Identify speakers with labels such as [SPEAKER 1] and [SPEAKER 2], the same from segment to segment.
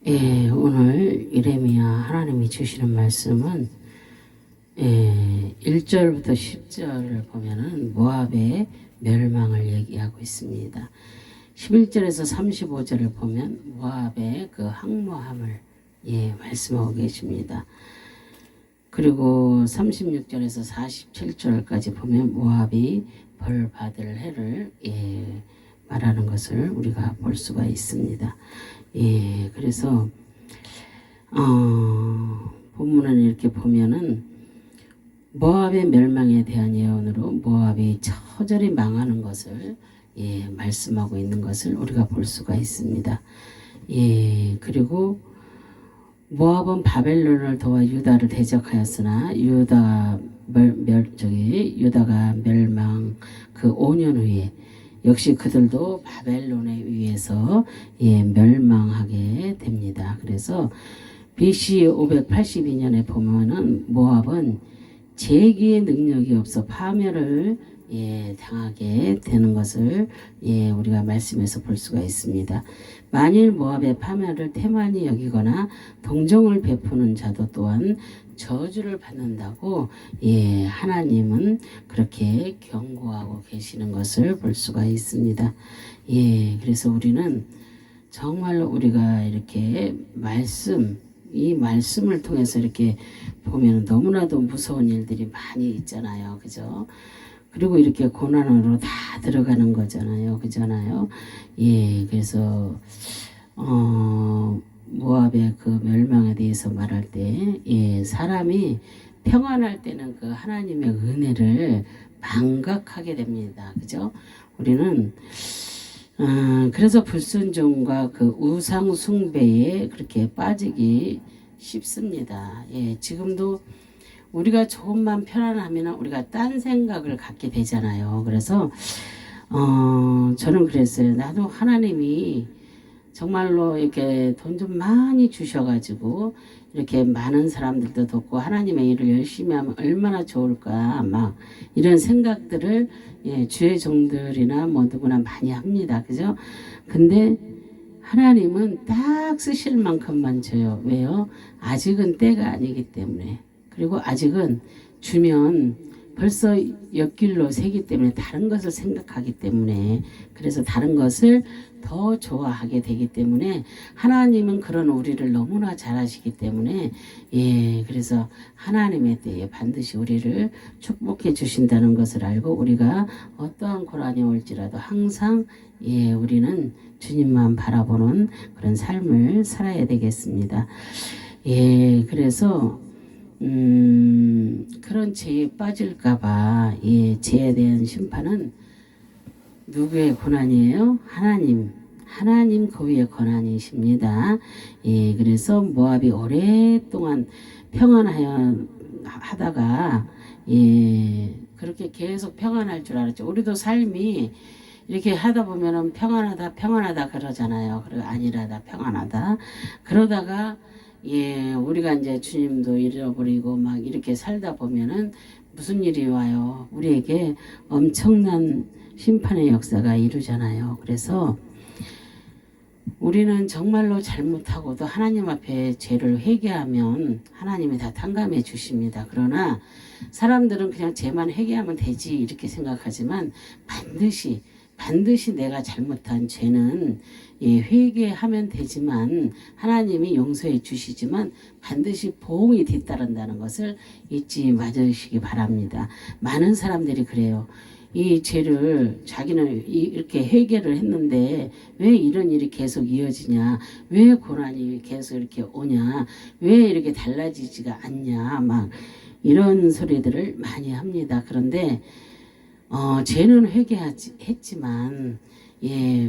[SPEAKER 1] 예, 오늘 예레미야 하나님이 주시는 말씀은 1절부터 10절을 보면은 모압의 멸망을 얘기하고 있습니다. 11절에서 35절을 보면 모압의 그 항모함을 말씀하고 계십니다. 그리고 36절에서 47절까지 보면 모압이 벌 받을 해를 말하는 것을 우리가 볼 수가 있습니다. 그래서 본문을 이렇게 보면은 모압의 멸망에 대한 예언으로 모압이 처절히 망하는 것을 말씀하고 있는 것을 우리가 볼 수가 있습니다. 그리고 모압은 바벨론을 도와 유다를 대적하였으나 유다가 멸망 그 5년 후에 역시 그들도 바벨론에 의해서 멸망하게 됩니다. 그래서 BC 582년에 보면은 모압은 재기의 능력이 없어 파멸을 당하게 되는 것을 우리가 말씀에서 볼 수가 있습니다. 만일 모압의 파멸을 태만히 여기거나 동정을 베푸는 자도 또한 저주를 받는다고 하나님은 그렇게 경고하고 계시는 것을 볼 수가 있습니다. 그래서 우리는 정말로 우리가 이렇게 이 말씀을 통해서 이렇게 보면 너무나도 무서운 일들이 많이 있잖아요. 그죠? 그리고 이렇게 고난으로 다 들어가는 거잖아요. 그잖아요. 그래서 모압의 그 멸망에 대해서 말할 때 사람이 평안할 때는 그 하나님의 은혜를 망각하게 됩니다. 그죠? 우리는 그래서 불순종과 그 우상 숭배에 그렇게 빠지기 쉽습니다. 지금도 우리가 조금만 편안하면 우리가 딴 생각을 갖게 되잖아요. 그래서 저는 그랬어요. 나도 하나님이 정말로 이렇게 돈 좀 많이 주셔가지고 이렇게 많은 사람들도 돕고 하나님의 일을 열심히 하면 얼마나 좋을까 막 이런 생각들을 주의 종들이나 뭐 누구나 많이 합니다. 그죠? 근데 하나님은 딱 쓰실 만큼만 줘요. 왜요? 아직은 때가 아니기 때문에. 그리고 아직은 주면 벌써 옆길로 새기 때문에 다른 것을 생각하기 때문에 그래서 다른 것을 더 좋아하게 되기 때문에 하나님은 그런 우리를 너무나 잘 아시기 때문에 그래서 하나님의 때에 반드시 우리를 축복해 주신다는 것을 알고 우리가 어떠한 고난이 올지라도 항상 우리는 주님만 바라보는 그런 삶을 살아야 되겠습니다. 그래서 그런 죄에 빠질까봐 죄에 대한 심판은 누구의 고난이에요? 하나님 거위의 고난이십니다. 그래서 모압이 오랫동안 평안하다가 그렇게 계속 평안할 줄 알았죠. 우리도 삶이 이렇게 하다 보면은 평안하다 그러잖아요. 그리고 아니라다 평안하다 그러다가 우리가 이제 주님도 잃어버리고 막 이렇게 살다 보면은 무슨 일이 와요? 우리에게 엄청난 심판의 역사가 이루잖아요. 그래서 우리는 정말로 잘못하고도 하나님 앞에 죄를 회개하면 하나님이 다 탕감해 주십니다. 그러나 사람들은 그냥 죄만 회개하면 되지 이렇게 생각하지만 반드시 내가 잘못한 죄는 회개하면 되지만 하나님이 용서해 주시지만 반드시 보응이 뒤따른다는 것을 잊지 마시기 바랍니다. 많은 사람들이 그래요. 이 죄를 자기는 이렇게 회개를 했는데 왜 이런 일이 계속 이어지냐, 왜 고난이 계속 이렇게 오냐, 왜 이렇게 달라지지가 않냐, 막 이런 소리들을 많이 합니다. 그런데 죄는 회개했지만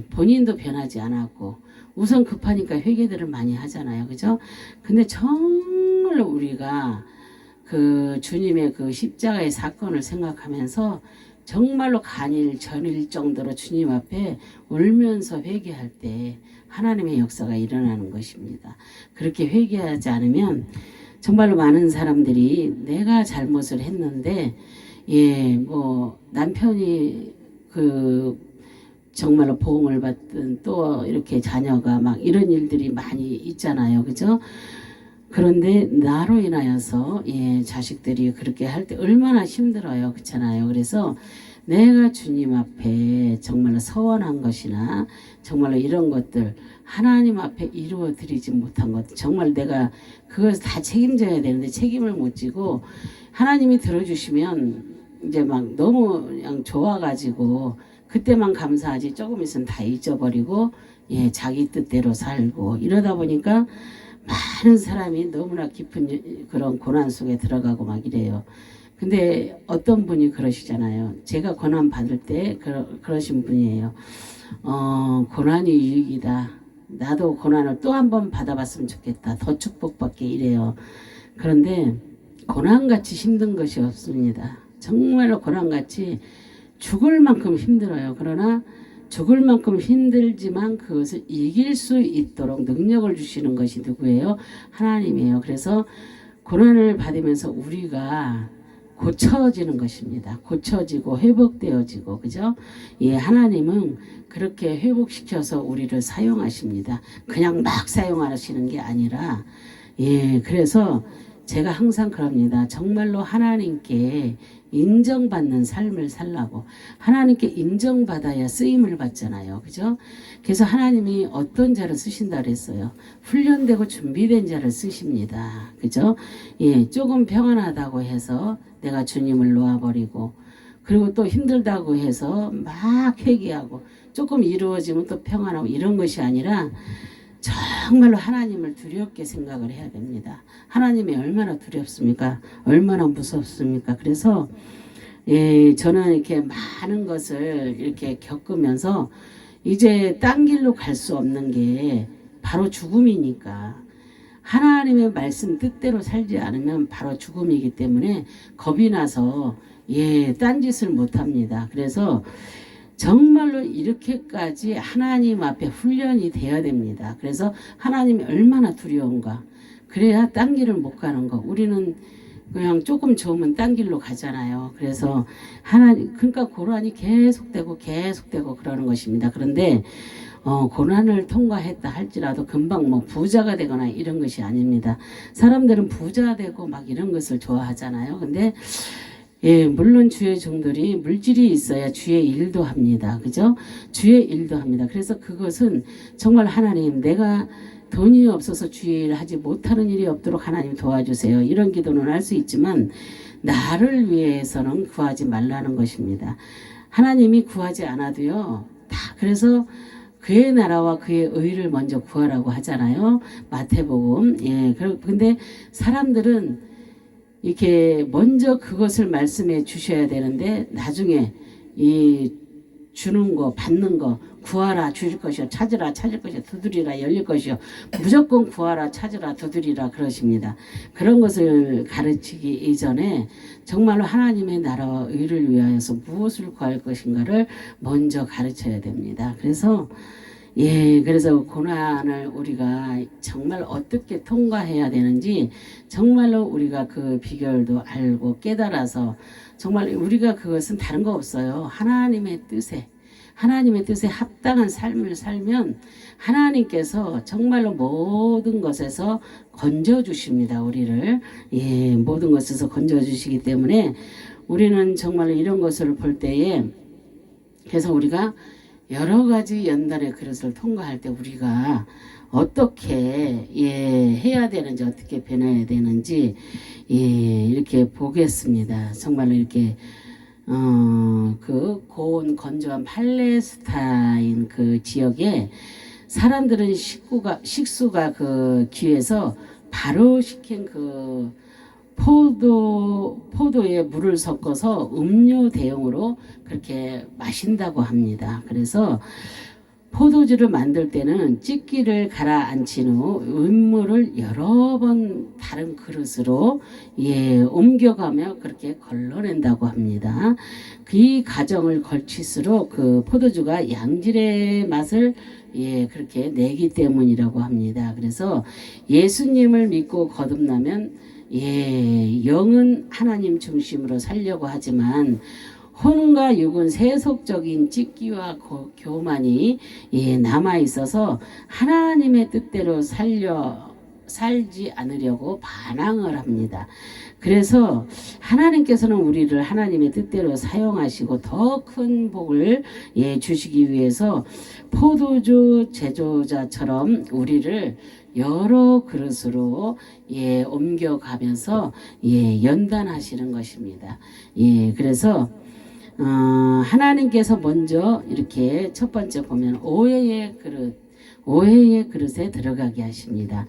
[SPEAKER 1] 본인도 변하지 않았고 우선 급하니까 회개들을 많이 하잖아요. 그죠? 근데 정말 우리가 그 주님의 그 십자가의 사건을 생각하면서 정말로 간일 전일 정도로 주님 앞에 울면서 회개할 때 하나님의 역사가 일어나는 것입니다. 그렇게 회개하지 않으면 정말로 많은 사람들이 내가 잘못을 했는데 뭐 남편이 그 정말로 보응을 받든 또 이렇게 자녀가 막 이런 일들이 많이 있잖아요. 그죠? 그런데 나로 인하여서 자식들이 그렇게 할 때 얼마나 힘들어요. 그렇잖아요. 그래서 내가 주님 앞에 정말로 서원한 것이나 정말로 이런 것들 하나님 앞에 이루어 드리지 못한 것 정말 내가 그걸 다 책임져야 되는데 책임을 못 지고 하나님이 들어주시면 이제 막 너무 그냥 좋아가지고 그때만 감사하지 조금 있으면 다 잊어버리고 자기 뜻대로 살고 이러다 보니까 많은 사람이 너무나 깊은 그런 고난 속에 들어가고 막 이래요. 근데 어떤 분이 그러시잖아요. 제가 고난 받을 때 그러신 분이에요. 고난이 유익이다. 나도 고난을 또 한 번 받아봤으면 좋겠다. 더 축복받게 이래요. 그런데 고난같이 힘든 것이 없습니다. 정말로 고난같이 죽을 만큼 힘들어요. 그러나 죽을 만큼 힘들지만 그것을 이길 수 있도록 능력을 주시는 것이 누구예요? 하나님이에요. 그래서 고난을 받으면서 우리가 고쳐지는 것입니다. 고쳐지고 회복되어지고 그죠? 하나님은 그렇게 회복시켜서 우리를 사용하십니다. 그냥 막 사용하시는 게 아니라 그래서 제가 항상 그럽니다. 정말로 하나님께 인정받는 삶을 살라고. 하나님께 인정받아야 쓰임을 받잖아요. 그죠? 그래서 하나님이 어떤 자를 쓰신다 그랬어요. 훈련되고 준비된 자를 쓰십니다. 그죠? 조금 평안하다고 해서 내가 주님을 놓아버리고 그리고 또 힘들다고 해서 막 회개하고 조금 이루어지면 또 평안하고 이런 것이 아니라 정말로 하나님을 두렵게 생각을 해야 됩니다. 하나님이 얼마나 두렵습니까? 얼마나 무섭습니까? 그래서 저는 이렇게 많은 것을 이렇게 겪으면서 이제 딴 길로 갈 수 없는 게 바로 죽음이니까 하나님의 말씀 뜻대로 살지 않으면 바로 죽음이기 때문에 겁이 나서 딴 짓을 못합니다. 그래서 정말로 이렇게까지 하나님 앞에 훈련이 되어야 됩니다. 그래서 하나님이 얼마나 두려운가. 그래야 딴 길을 못 가는 거. 우리는 그냥 조금 좋으면 딴 길로 가잖아요. 그래서 그러니까 고난이 계속되고 그러는 것입니다. 그런데 고난을 통과했다 할지라도 금방 뭐 부자가 되거나 이런 것이 아닙니다. 사람들은 부자 되고 막 이런 것을 좋아하잖아요. 근데 물론 주의 종들이 물질이 있어야 주의 일도 합니다. 그죠? 주의 일도 합니다. 그래서 그것은 정말 하나님 내가 돈이 없어서 주의 일 하지 못하는 일이 없도록 하나님 도와주세요. 이런 기도는 할 수 있지만 나를 위해서는 구하지 말라는 것입니다. 하나님이 구하지 않아도요. 다 그래서 그의 나라와 그의 의를 먼저 구하라고 하잖아요. 마태복음. 근데 사람들은 이렇게 먼저 그것을 말씀해 주셔야 되는데 나중에 주는 거 받는 거 구하라 주실 것이요 찾으라 찾을 것이요 두드리라 열릴 것이요 무조건 구하라 찾으라 두드리라 그러십니다. 그런 것을 가르치기 이전에 정말로 하나님의 나라와 의를 위하여서 무엇을 구할 것인가를 먼저 가르쳐야 됩니다. 그래서 그래서 고난을 우리가 정말 어떻게 통과해야 되는지 정말로 우리가 그 비결도 알고 깨달아서 정말 우리가 그것은 다른 거 없어요. 하나님의 뜻에 합당한 삶을 살면 하나님께서 정말로 모든 것에서 건져주십니다. 우리를 모든 것에서 건져주시기 때문에 우리는 정말로 이런 것을 볼 때에 그래서 우리가 여러 가지 연단의 그릇을 통과할 때 우리가 어떻게 해야 되는지 어떻게 변해야 되는지 이렇게 보겠습니다. 정말로 이렇게 그 고온 건조한 팔레스타인 그 지역에 사람들은 식수가 그 귀에서 바로 식힌 그 포도에 물을 섞어서 음료 대용으로 그렇게 마신다고 합니다. 그래서 포도주를 만들 때는 찌기를 가라앉힌 후 음물을 여러 번 다른 그릇으로 옮겨가며 그렇게 걸러낸다고 합니다. 그 과정을 걸칠수록 그 포도주가 양질의 맛을 그렇게 내기 때문이라고 합니다. 그래서 예수님을 믿고 거듭나면 영은 하나님 중심으로 살려고 하지만 혼과 육은 세속적인 찢기와 교만이 남아 있어서 하나님의 뜻대로 살지 않으려고 반항을 합니다. 그래서 하나님께서는 우리를 하나님의 뜻대로 사용하시고 더 큰 복을 주시기 위해서 포도주 제조자처럼 우리를 여러 그릇으로 옮겨가면서 연단하시는 것입니다. 그래서 하나님께서 먼저 이렇게 첫 번째 보면 오해의 그릇에 들어가게 하십니다.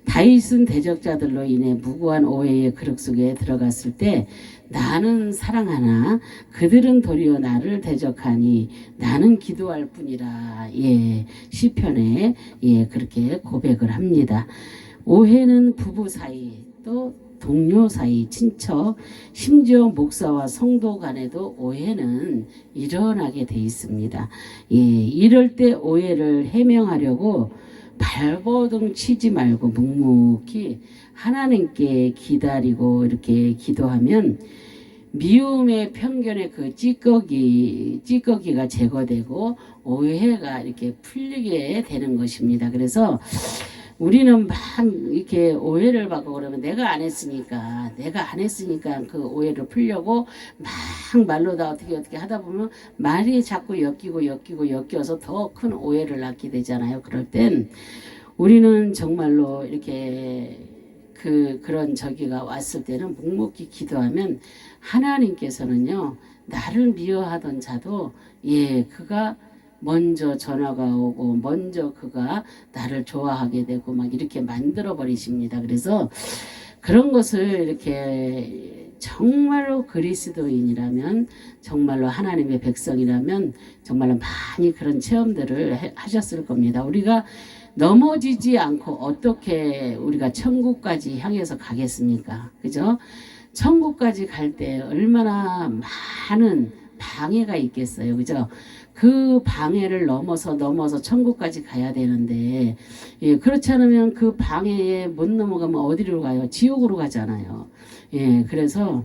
[SPEAKER 1] 다윗은 대적자들로 인해 무고한 오해의 그릇 속에 들어갔을 때 나는 사랑하나 그들은 도리어 나를 대적하니 나는 기도할 뿐이라 시편에 그렇게 고백을 합니다. 오해는 부부 사이 또 동료 사이, 친척, 심지어 목사와 성도 간에도 오해는 일어나게 돼 있습니다. 이럴 때 오해를 해명하려고 발버둥 치지 말고 묵묵히 하나님께 기다리고 이렇게 기도하면 미움의 편견의 그 찌꺼기가 제거되고 오해가 이렇게 풀리게 되는 것입니다. 그래서 우리는 막 이렇게 오해를 받고 그러면 내가 안 했으니까 그 오해를 풀려고 막 말로다 어떻게 하다 보면 말이 자꾸 엮여서 더 큰 오해를 낳게 되잖아요. 그럴 땐 우리는 정말로 이렇게 그런 저기가 왔을 때는 묵묵히 기도하면 하나님께서는요, 나를 미워하던 자도 그가 먼저 전화가 오고 먼저 그가 나를 좋아하게 되고 막 이렇게 만들어 버리십니다. 그래서 그런 것을 이렇게 정말로 그리스도인이라면, 정말로 하나님의 백성이라면 정말로 많이 그런 체험들을 하셨을 겁니다. 우리가 넘어지지 않고 어떻게 우리가 천국까지 향해서 가겠습니까? 그죠? 천국까지 갈 때 얼마나 많은 방해가 있겠어요. 그죠? 그 방해를 넘어서 천국까지 가야 되는데, 그렇지 않으면 그 방해에 못 넘어가면 어디로 가요? 지옥으로 가잖아요. 그래서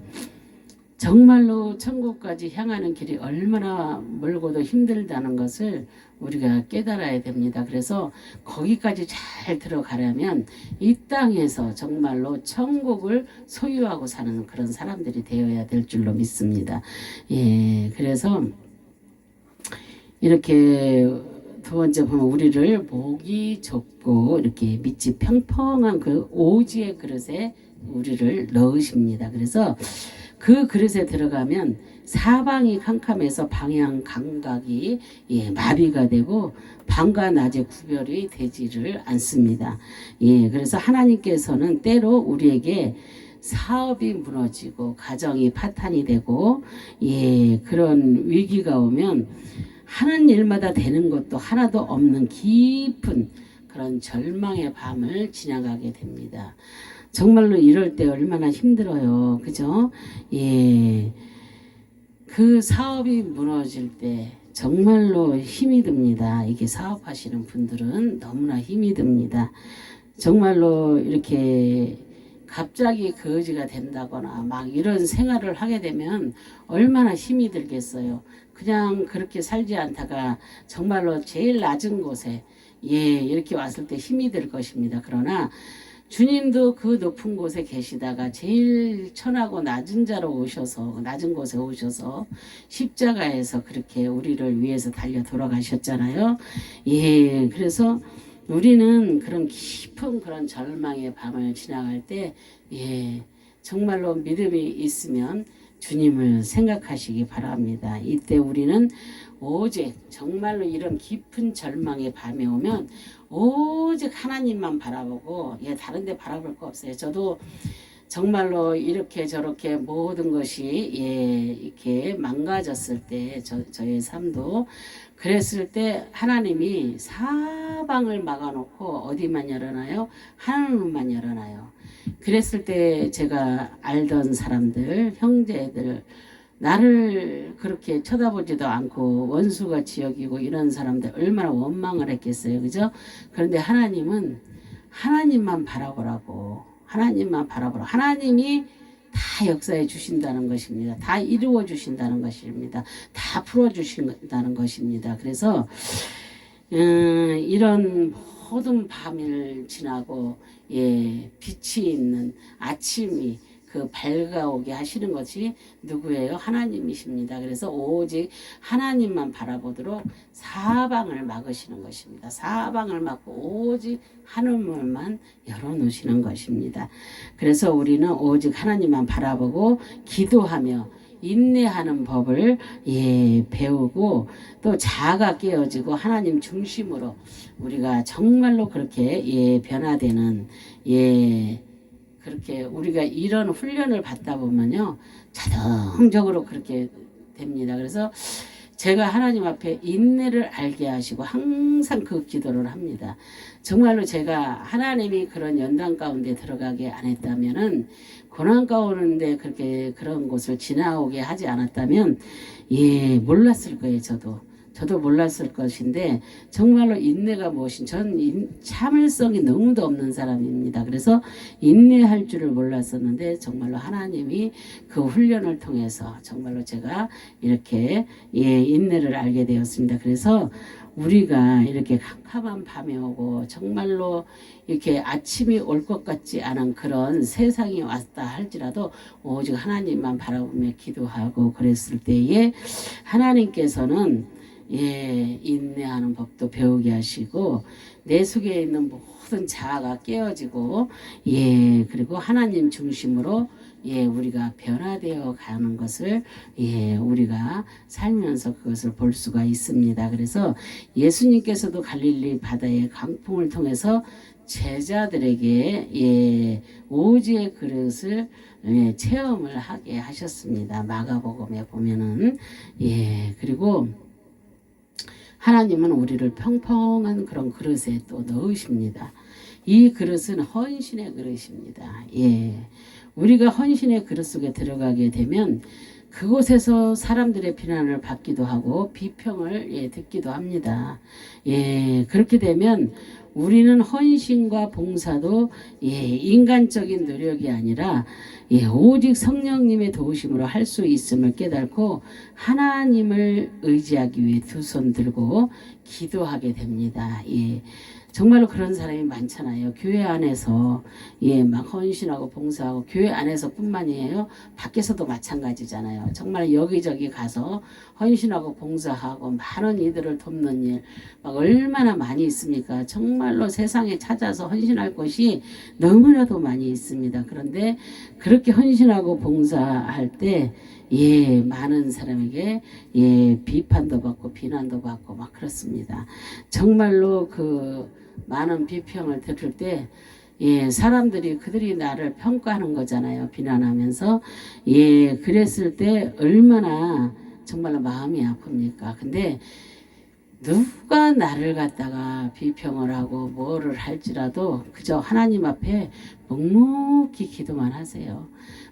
[SPEAKER 1] 정말로 천국까지 향하는 길이 얼마나 멀고도 힘들다는 것을 우리가 깨달아야 됩니다. 그래서 거기까지 잘 들어가려면 이 땅에서 정말로 천국을 소유하고 사는 그런 사람들이 되어야 될 줄로 믿습니다. 그래서 이렇게 두 번째 보면 우리를 목이 좁고 이렇게 밑이 평평한 그 오지의 그릇에 우리를 넣으십니다. 그래서 그 그릇에 들어가면 사방이 캄캄해서 방향 감각이 마비가 되고 밤과 낮의 구별이 되지를 않습니다. 그래서 하나님께서는 때로 우리에게 사업이 무너지고 가정이 파탄이 되고 그런 위기가 오면 하는 일마다 되는 것도 하나도 없는 깊은 그런 절망의 밤을 지나가게 됩니다. 정말로 이럴 때 얼마나 힘들어요. 그죠? 그 사업이 무너질 때 정말로 힘이 듭니다. 이게 사업하시는 분들은 너무나 힘이 듭니다. 정말로 이렇게 갑자기 거지가 된다거나 막 이런 생활을 하게 되면 얼마나 힘이 들겠어요. 그냥 그렇게 살지 않다가 정말로 제일 낮은 곳에 이렇게 왔을 때 힘이 들 것입니다. 그러나 주님도 그 높은 곳에 계시다가 제일 천하고 낮은 곳에 오셔서 십자가에서 그렇게 우리를 위해서 달려 돌아가셨잖아요. 그래서 우리는 그런 깊은 그런 절망의 밤을 지나갈 때 정말로 믿음이 있으면 주님을 생각하시기 바랍니다. 이때 우리는 오직 정말로 이런 깊은 절망의 밤에 오면 오직 하나님만 바라보고 다른 데 바라볼 거 없어요. 저도 정말로 이렇게 저렇게 모든 것이 이렇게 망가졌을 때 저의 삶도 그랬을 때 하나님이 사방을 막아놓고 어디만 열어놔요? 하나님만 열어놔요. 그랬을 때 제가 알던 사람들, 형제들, 나를 그렇게 쳐다보지도 않고 원수같이 여기고 이런 사람들 얼마나 원망을 했겠어요. 그죠? 그런데 하나님은 하나님만 바라보라고. 하나님만 바라보라. 하나님이 다 역사해 주신다는 것입니다. 다 이루어 주신다는 것입니다. 다 풀어 주신다는 것입니다. 그래서 이런 모든 밤을 지나고 빛이 있는 아침이 그 밝아오게 하시는 것이 누구예요? 하나님이십니다. 그래서 오직 하나님만 바라보도록 사방을 막으시는 것입니다. 사방을 막고 오직 하늘문만 열어놓으시는 것입니다. 그래서 우리는 오직 하나님만 바라보고 기도하며 인내하는 법을 배우고 또 자아가 깨어지고 하나님 중심으로 우리가 정말로 그렇게 변화되는 그렇게 우리가 이런 훈련을 받다 보면요 자동적으로 그렇게 됩니다. 그래서 제가 하나님 앞에 인내를 알게 하시고 항상 그 기도를 합니다. 정말로 제가 하나님이 그런 연단 가운데 들어가게 안 했다면은 고난 가운데 그렇게 그런 곳을 지나오게 하지 않았다면 몰랐을 거예요. 저도 몰랐을 것인데 정말로 인내가 무엇인 저는 참을성이 너무도 없는 사람입니다. 그래서 인내할 줄을 몰랐었는데 정말로 하나님이 그 훈련을 통해서 정말로 제가 이렇게 인내를 알게 되었습니다. 그래서 우리가 이렇게 캄캄한 밤이 오고 정말로 이렇게 아침이 올 것 같지 않은 그런 세상이 왔다 할지라도 오직 하나님만 바라보며 기도하고 그랬을 때에 하나님께서는 인내하는 법도 배우게 하시고 내 속에 있는 모든 자아가 깨어지고 그리고 하나님 중심으로 우리가 변화되어 가는 것을 우리가 살면서 그것을 볼 수가 있습니다. 그래서 예수님께서도 갈릴리 바다의 강풍을 통해서 제자들에게 오지의 그릇을 체험을 하게 하셨습니다. 마가복음에 보면은 그리고 하나님은 우리를 평평한 그런 그릇에 또 넣으십니다. 이 그릇은 헌신의 그릇입니다. 우리가 헌신의 그릇 속에 들어가게 되면 그곳에서 사람들의 비난을 받기도 하고 비평을 듣기도 합니다. 그렇게 되면 우리는 헌신과 봉사도 인간적인 노력이 아니라 오직 성령님의 도우심으로 할 수 있음을 깨닫고 하나님을 의지하기 위해 두 손 들고 기도하게 됩니다. 정말로 그런 사람이 많잖아요. 교회 안에서 막 헌신하고 봉사하고 교회 안에서뿐만이에요. 밖에서도 마찬가지잖아요. 정말 여기저기 가서 헌신하고 봉사하고 많은 이들을 돕는 일 막 얼마나 많이 있습니까? 정말로 세상에 찾아서 헌신할 곳이 너무나도 많이 있습니다. 그런데 그렇게 헌신하고 봉사할 때 많은 사람에게 비판도 받고 비난도 받고 막 그렇습니다. 정말로 그 많은 비평을 들을 때 사람들이 그들이 나를 평가하는 거잖아요. 비난하면서 그랬을 때 얼마나 정말로 마음이 아픕니까? 근데 누가 나를 갖다가 비평을 하고 뭐를 할지라도 그저 하나님 앞에 묵묵히 기도만 하세요.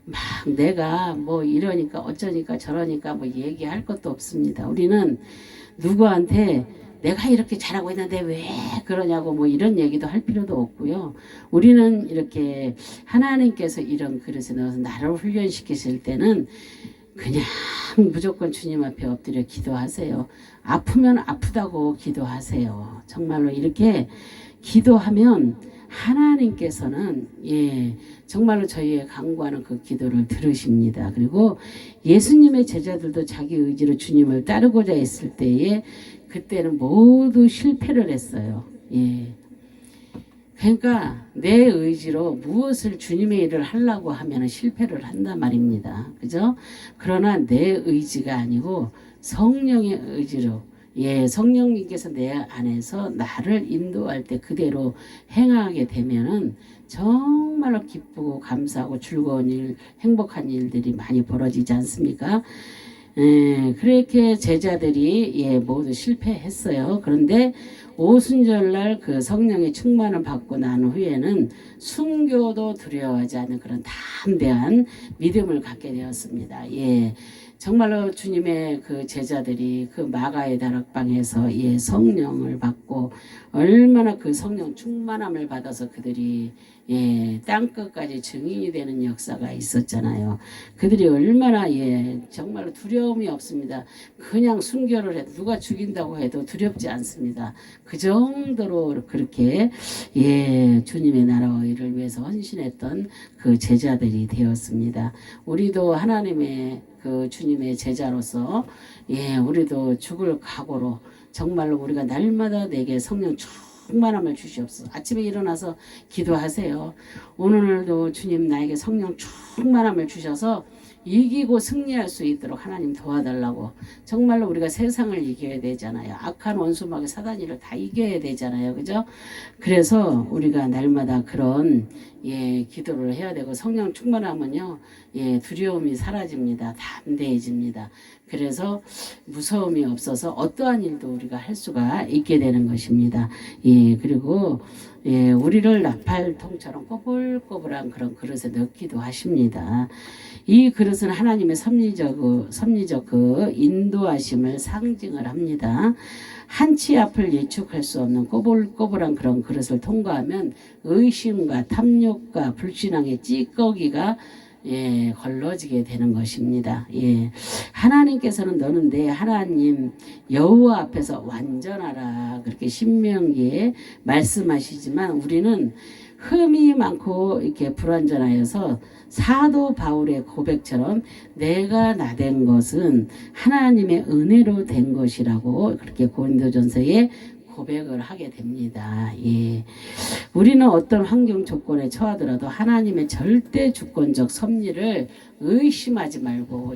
[SPEAKER 1] 막 내가 뭐 이러니까 어쩌니까 저러니까 뭐 얘기할 것도 없습니다. 우리는 누구한테 내가 이렇게 잘하고 있는데 왜 그러냐고 뭐 이런 얘기도 할 필요도 없고요. 우리는 이렇게 하나님께서 이런 그릇에 넣어서 나를 훈련시키실 때는 그냥 무조건 주님 앞에 엎드려 기도하세요. 아프면 아프다고 기도하세요. 정말로 이렇게 기도하면 하나님께서는 정말로 저희의 간구하는 그 기도를 들으십니다. 그리고 예수님의 제자들도 자기 의지로 주님을 따르고자 했을 때에 그때는 모두 실패를 했어요. 그러니까 내 의지로 무엇을 주님의 일을 하려고 하면 실패를 한단 말입니다. 그죠? 그러나 내 의지가 아니고 성령의 의지로 성령님께서 내 안에서 나를 인도할 때 그대로 행하게 되면은 정말로 기쁘고 감사하고 즐거운 일, 행복한 일들이 많이 벌어지지 않습니까? 그렇게 제자들이 모두 실패했어요. 그런데 오순절날 그 성령의 충만을 받고 난 후에는 순교도 두려워하지 않는 그런 담대한 믿음을 갖게 되었습니다. 정말로 주님의 그 제자들이 그 마가의 다락방에서 성령을 받고 얼마나 그 성령 충만함을 받아서 그들이 땅끝까지 증인이 되는 역사가 있었잖아요. 그들이 얼마나 정말로 두려움이 없습니다. 그냥 순교를 해도 누가 죽인다고 해도 두렵지 않습니다. 그 정도로 그렇게 주님의 나라를 위해서 헌신했던 그 제자들이 되었습니다. 우리도 하나님의 그 주님의 제자로서 우리도 죽을 각오로 정말로 우리가 날마다 내게 성령 충만함을 주시옵소서. 아침에 일어나서 기도하세요. 오늘도 주님 나에게 성령 충만함을 주셔서 이기고 승리할 수 있도록 하나님 도와달라고. 정말로 우리가 세상을 이겨야 되잖아요. 악한 원수막의 사단이를 다 이겨야 되잖아요. 그죠? 그래서 우리가 날마다 그런 기도를 해야 되고, 성령 충만하면요 두려움이 사라집니다. 담대해집니다. 그래서 무서움이 없어서 어떠한 일도 우리가 할 수가 있게 되는 것입니다. 그리고 우리를 나팔통처럼 꼬불꼬불한 그런 그릇에 넣기도 하십니다. 이 그릇은 하나님의 섭리적 그 인도하심을 상징을 합니다. 한치 앞을 예측할 수 없는 꼬불꼬불한 그런 그릇을 통과하면 의심과 탐욕과 불신앙의 찌꺼기가 걸러지게 되는 것입니다. 하나님께서는 너는 내 하나님 여호와 앞에서 완전하라, 그렇게 신명기에 말씀하시지만 우리는 흠이 많고 이렇게 불완전하여서 사도 바울의 고백처럼 내가 나된 것은 하나님의 은혜로 된 것이라고 그렇게 고린도전서에 고백을 하게 됩니다. 우리는 어떤 환경 조건에 처하더라도 하나님의 절대 주권적 섭리를 의심하지 말고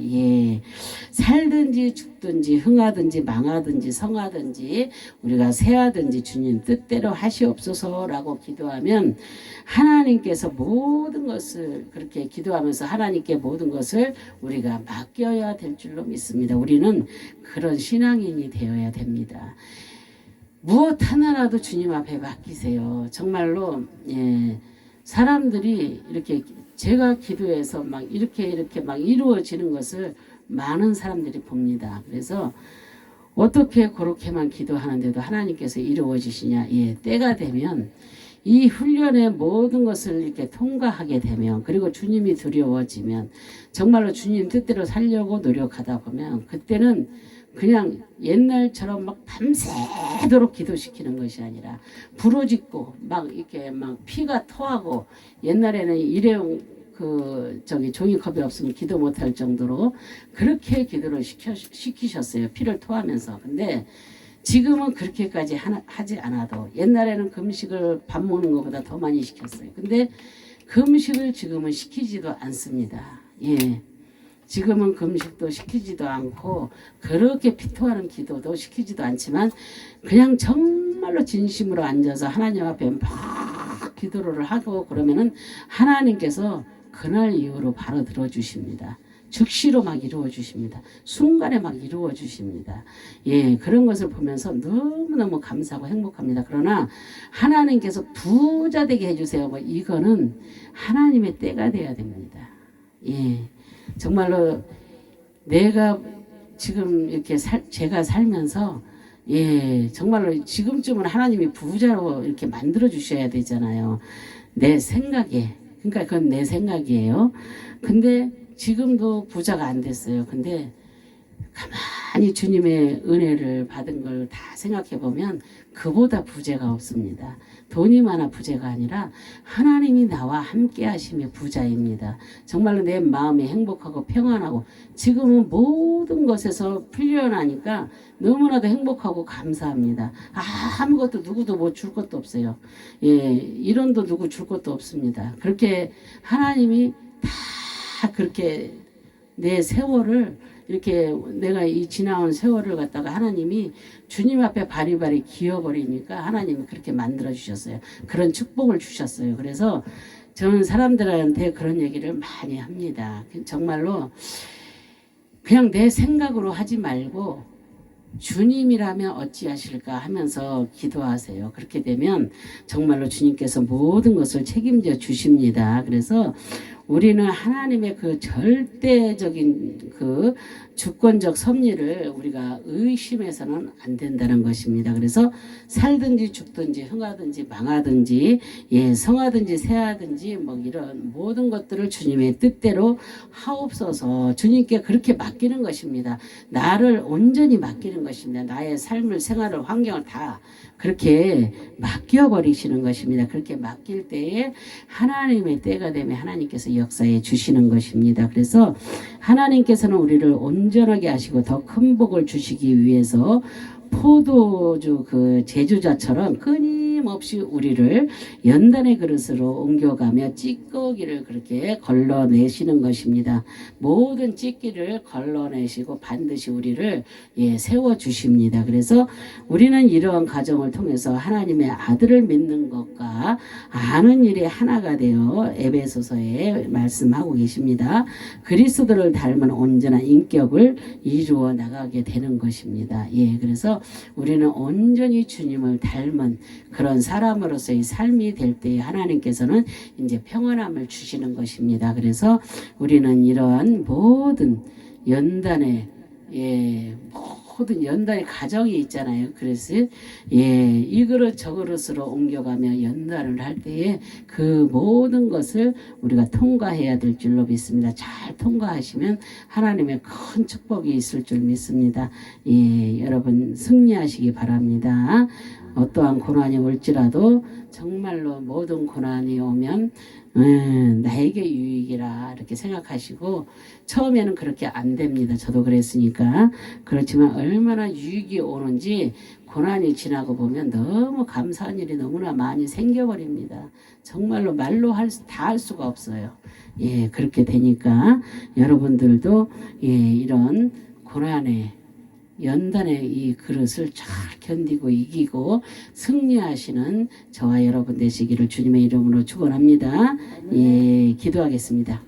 [SPEAKER 1] 살든지 죽든지 흥하든지 망하든지 성하든지 우리가 새하든지 주님 뜻대로 하시옵소서라고 기도하면 하나님께서 모든 것을, 그렇게 기도하면서 하나님께 모든 것을 우리가 맡겨야 될 줄로 믿습니다. 우리는 그런 신앙인이 되어야 됩니다. 무엇 하나라도 주님 앞에 맡기세요. 정말로 사람들이 이렇게 제가 기도해서 막 이렇게 막 이루어지는 것을 많은 사람들이 봅니다. 그래서 어떻게 그렇게만 기도하는데도 하나님께서 이루어지시냐? 때가 되면 이 훈련의 모든 것을 이렇게 통과하게 되면, 그리고 주님이 두려워지면, 정말로 주님 뜻대로 살려고 노력하다 보면 그때는 그냥 옛날처럼 막 밤새도록 기도시키는 것이 아니라 부르짖고 막 이렇게 막 피가 토하고, 옛날에는 일회용 종이컵이 없으면 기도 못할 정도로 그렇게 기도를 시키셨어요. 피를 토하면서. 근데 지금은 그렇게까지 하지 않아도, 옛날에는 금식을 밥 먹는 것보다 더 많이 시켰어요. 근데 금식을 지금은 시키지도 않습니다. 지금은 금식도 시키지도 않고 그렇게 피토하는 기도도 시키지도 않지만 그냥 정말로 진심으로 앉아서 하나님 앞에 막 기도를 하고 그러면은 하나님께서 그날 이후로 바로 들어주십니다. 즉시로 막 이루어 주십니다. 순간에 막 이루어 주십니다. 그런 것을 보면서 너무너무 감사하고 행복합니다. 그러나 하나님께서 부자 되게 해주세요. 이거는 하나님의 때가 돼야 됩니다. 정말로 내가 지금 이렇게 제가 살면서 정말로 지금쯤은 하나님이 부자로 이렇게 만들어 주셔야 되잖아요. 내 생각에. 그러니까 그건 내 생각이에요. 근데 지금도 부자가 안 됐어요. 근데 가만히 주님의 은혜를 받은 걸 다 생각해 보면 그보다 부재가 없습니다. 돈이 많아 부재가 아니라 하나님이 나와 함께 하심의 부자입니다. 정말로 내 마음이 행복하고 평안하고, 지금은 모든 것에서 풀려나니까 너무나도 행복하고 감사합니다. 아무것도 누구도 뭐 줄 것도 없어요. 이론도 누구 줄 것도 없습니다. 그렇게 하나님이 다 그렇게 내 세월을, 이렇게 내가 이 지나온 세월을 갖다가 하나님이 주님 앞에 바리바리 기어버리니까 하나님이 그렇게 만들어 주셨어요. 그런 축복을 주셨어요. 그래서 저는 사람들한테 그런 얘기를 많이 합니다. 정말로 그냥 내 생각으로 하지 말고 주님이라면 어찌하실까 하면서 기도하세요. 그렇게 되면 정말로 주님께서 모든 것을 책임져 주십니다. 그래서 우리는 하나님의 그 절대적인 그 주권적 섭리를 우리가 의심해서는 안 된다는 것입니다. 그래서 살든지 죽든지 흥하든지 망하든지 성하든지 새하든지 뭐 이런 모든 것들을 주님의 뜻대로 하옵소서. 주님께 그렇게 맡기는 것입니다. 나를 온전히 맡기는 것입니다. 나의 삶을 생활을 환경을 다 그렇게 맡겨버리시는 것입니다. 그렇게 맡길 때에 하나님의 때가 되면 하나님께서 역사해 주시는 것입니다. 그래서 하나님께서는 우리를 온전하게 하시고 더 큰 복을 주시기 위해서 포도주 그 제주자처럼 끊임없이 우리를 연단의 그릇으로 옮겨가며 찌꺼기를 그렇게 걸러내시는 것입니다. 모든 찌끼를 걸러내시고 반드시 우리를 세워주십니다. 그래서 우리는 이러한 과정을 통해서 하나님의 아들을 믿는 것과 아는 일이 하나가 되어 에베소서에 말씀하고 계십니다. 그리스도를 닮은 온전한 인격을 이루어 나가게 되는 것입니다. 그래서 우리는 온전히 주님을 닮은 그런 사람으로서의 삶이 될 때에 하나님께서는 이제 평안함을 주시는 것입니다. 그래서 우리는 이러한 모든 연단의 모든 연단의 과정이 있잖아요. 그래서 이 그릇 저 그릇으로 옮겨가며 연단을 할 때에 그 모든 것을 우리가 통과해야 될 줄로 믿습니다. 잘 통과하시면 하나님의 큰 축복이 있을 줄 믿습니다. 여러분 승리하시기 바랍니다. 어떠한 고난이 올지라도 정말로 모든 고난이 오면 나에게 유익이라 이렇게 생각하시고 처음에는 그렇게 안 됩니다. 저도 그랬으니까. 그렇지만 얼마나 유익이 오는지 고난이 지나고 보면 너무 감사한 일이 너무나 많이 생겨버립니다. 정말로 말로 다 할 수가 없어요. 그렇게 되니까 여러분들도 이런 고난에 연단의 이 그릇을 잘 견디고 이기고 승리하시는 저와 여러분 되시기를 주님의 이름으로 축원합니다. 기도하겠습니다.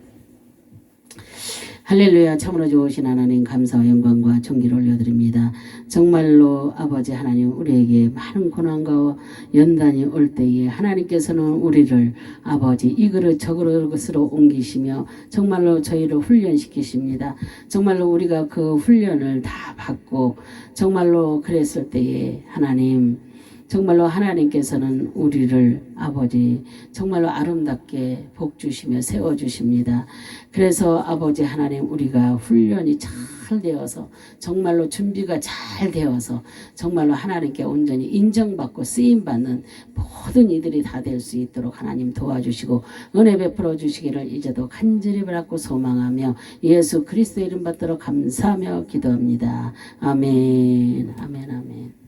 [SPEAKER 1] 할렐루야. 참으로 좋으신 하나님 감사와 영광과 존귀를 올려드립니다. 정말로 아버지 하나님 우리에게 많은 고난과 연단이 올 때에 하나님께서는 우리를 아버지 이 그릇 저 그릇으로 옮기시며 정말로 저희를 훈련시키십니다. 정말로 우리가 그 훈련을 다 받고 정말로 그랬을 때에 하나님 정말로 하나님께서는 우리를 아버지 정말로 아름답게 복 주시며 세워 주십니다. 그래서 아버지 하나님 우리가 훈련이 잘 되어서 정말로 준비가 잘 되어서 정말로 하나님께 온전히 인정받고 쓰임받는 모든 이들이 다 될 수 있도록 하나님 도와주시고 은혜 베풀어 주시기를 이제도 간절히 바라고 소망하며 예수 그리스도 이름 받들어 감사하며 기도합니다. 아멘. 아멘. 아멘.